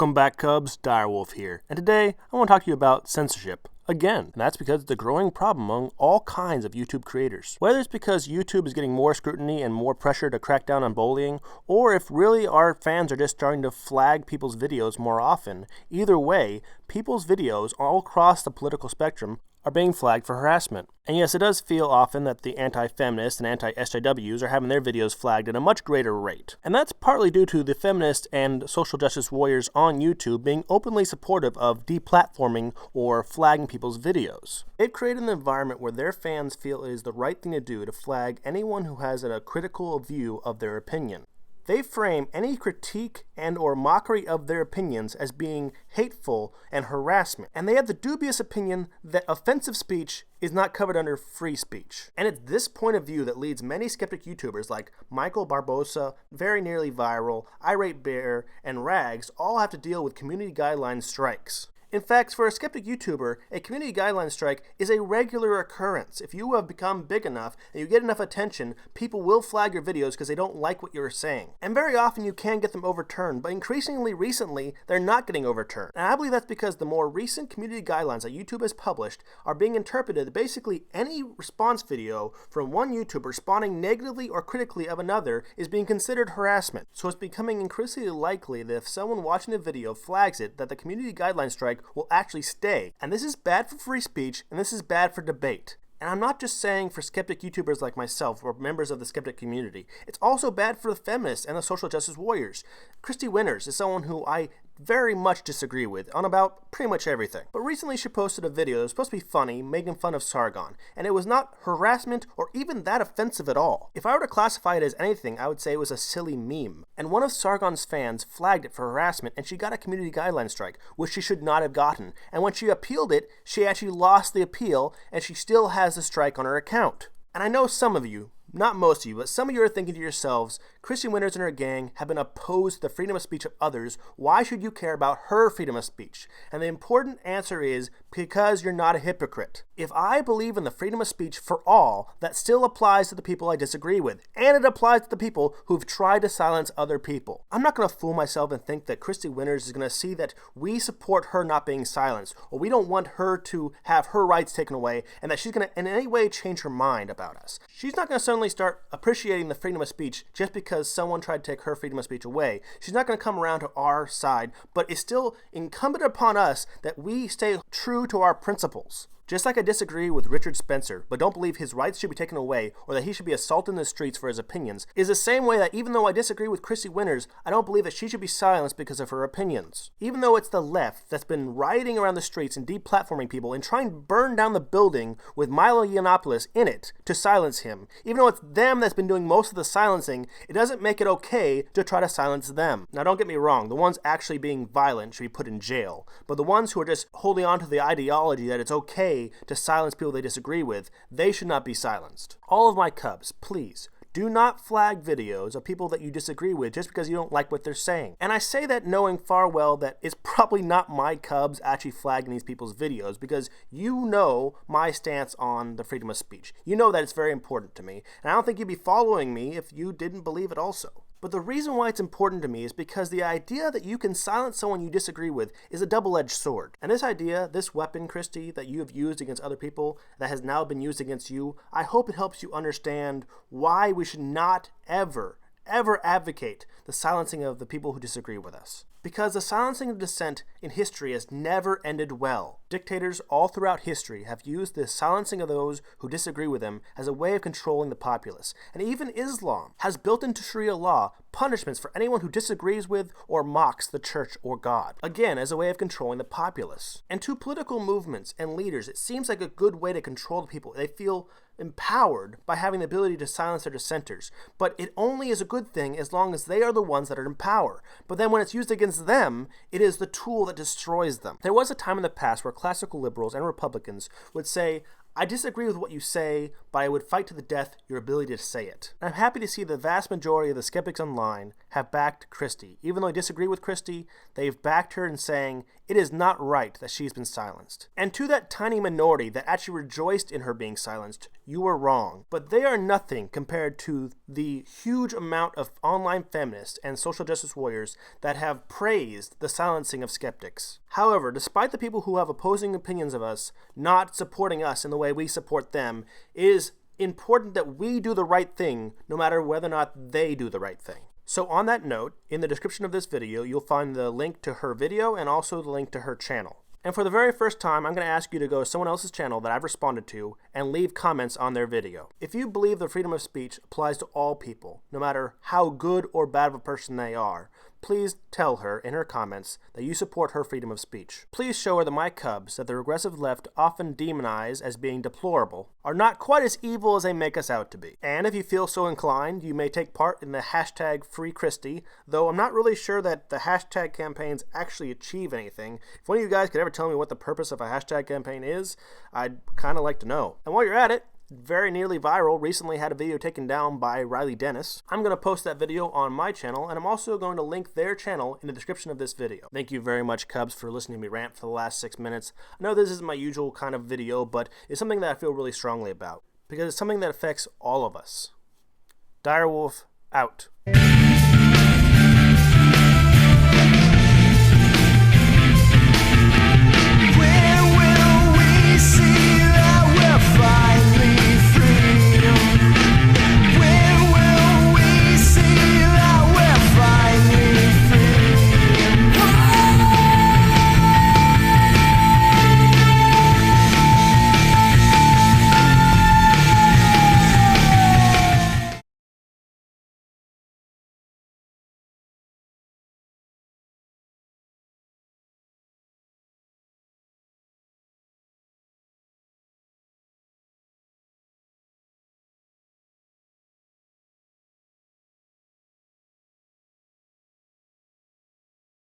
Welcome back, Cubs. Direwolf here, and today I want to talk to you about censorship. Again, and that's because it's a growing problem among all kinds of YouTube creators. Whether it's because YouTube is getting more scrutiny and more pressure to crack down on bullying, or if really our fans are just starting to flag people's videos more often, either way, people's videos all across the political spectrum are being flagged for harassment. And yes, it does feel often that the anti-feminist and anti-SJWs are having their videos flagged at a much greater rate. And that's partly due to the feminist and social justice warriors on YouTube being openly supportive of deplatforming or flagging people's videos. They've created an environment where their fans feel it is the right thing to do to flag anyone who has a critical view of their opinion. They frame any critique and or mockery of their opinions as being hateful and harassment. And they have the dubious opinion that offensive speech is not covered under free speech. And it's this point of view that leads many skeptic YouTubers like Michael Barbosa, VeryNearlyViral, Irate Bear, and Rags all have to deal with community guideline strikes. In fact, for a skeptic YouTuber, a community guideline strike is a regular occurrence. If you have become big enough and you get enough attention, people will flag your videos because they don't like what you're saying. And very often you can get them overturned, but increasingly recently, they're not getting overturned. And I believe that's because the more recent community guidelines that YouTube has published are being interpreted that basically any response video from one YouTuber responding negatively or critically of another is being considered harassment. So it's becoming increasingly likely that if someone watching the video flags it, that the community guideline strike will actually stay. And this is bad for free speech, and this is bad for debate. And I'm not just saying for skeptic YouTubers like myself or members of the skeptic community. It's also bad for the feminists and the social justice warriors. Christie Wyers is someone who I very much disagree with on about pretty much everything. But recently she posted a video that was supposed to be funny, making fun of Sargon, and it was not harassment or even that offensive at all. If I were to classify it as anything, I would say it was a silly meme. And one of Sargon's fans flagged it for harassment, and she got a community guideline strike, which she should not have gotten. And when she appealed it, she actually lost the appeal, and she still has the strike on her account. And I know some of you, not most of you, but some of you are thinking to yourselves, Christie Wyers and her gang have been opposed to the freedom of speech of others. Why should you care about her freedom of speech? And the important answer is because you're not a hypocrite. If I believe in the freedom of speech for all, that still applies to the people I disagree with. And it applies to the people who've tried to silence other people. I'm not going to fool myself and think that Christie Wyers is going to see that we support her not being silenced, or we don't want her to have her rights taken away, and that she's going to in any way change her mind about us. She's not going to suddenly start appreciating the freedom of speech just because someone tried to take her freedom of speech away. She's not going to come around to our side, but it's still incumbent upon us that we stay true to our principles. Just like I disagree with Richard Spencer, but don't believe his rights should be taken away or that he should be assaulted in the streets for his opinions, is the same way that even though I disagree with Christie Wyers, I don't believe that she should be silenced because of her opinions. Even though it's the left that's been rioting around the streets and deplatforming people and trying to burn down the building with Milo Yiannopoulos in it to silence him, even though it's them that's been doing most of the silencing, it doesn't make it okay to try to silence them. Now don't get me wrong, the ones actually being violent should be put in jail, but the ones who are just holding on to the ideology that it's okay to silence people they disagree with, they should not be silenced. All of my Cubs, please, do not flag videos of people that you disagree with just because you don't like what they're saying. And I say that knowing far well that it's probably not my Cubs actually flagging these people's videos, because you know my stance on the freedom of speech. You know that it's very important to me, and I don't think you'd be following me if you didn't believe it also. But the reason why it's important to me is because the idea that you can silence someone you disagree with is a double-edged sword. And this idea, this weapon, Kristi, that you have used against other people, that has now been used against you, I hope it helps you understand why we should not ever advocate the silencing of the people who disagree with us. Because the silencing of dissent in history has never ended well. Dictators all throughout history have used the silencing of those who disagree with them as a way of controlling the populace. And even Islam has built into Sharia law punishments for anyone who disagrees with or mocks the church or God. Again, as a way of controlling the populace. And to political movements and leaders, it seems like a good way to control the people. They feel empowered by having the ability to silence their dissenters. But it only is a good thing as long as they are the ones that are in power. But then when it's used against them, it is the tool that destroys them. There was a time in the past where classical liberals and Republicans would say, I disagree with what you say, but I would fight to the death your ability to say it. And I'm happy to see the vast majority of the skeptics online have backed Kristi. Even though I disagree with Kristi, they've backed her in saying it is not right that she's been silenced. And to that tiny minority that actually rejoiced in her being silenced, you were wrong. But they are nothing compared to the huge amount of online feminists and social justice warriors that have praised the silencing of skeptics. However, despite the people who have opposing opinions of us not supporting us in the way we support them, it is important that we do the right thing no matter whether or not they do the right thing. So on that note, in the description of this video, you'll find the link to her video and also the link to her channel. And for the very first time, I'm going to ask you to go to someone else's channel that I've responded to and leave comments on their video. If you believe the freedom of speech applies to all people, no matter how good or bad of a person they are, please tell her in her comments that you support her freedom of speech. Please show her that my cubs, that the regressive left often demonize as being deplorable, are not quite as evil as they make us out to be. And if you feel so inclined, you may take part in the hashtag #FreeKristi, though I'm not really sure that the hashtag campaigns actually achieve anything. If one of you guys could ever tell me what the purpose of a hashtag campaign is, I'd kind of like to know. And while you're at it, VeryNearlyViral recently had a video taken down by Riley Dennis. I'm going to post that video on my channel, and I'm also going to link their channel in the description of this video. Thank you very much, Cubs, for listening to me rant for the last 6 minutes. I know this isn't my usual kind of video, but it's something that I feel really strongly about, because it's something that affects all of us. Direwolf, out.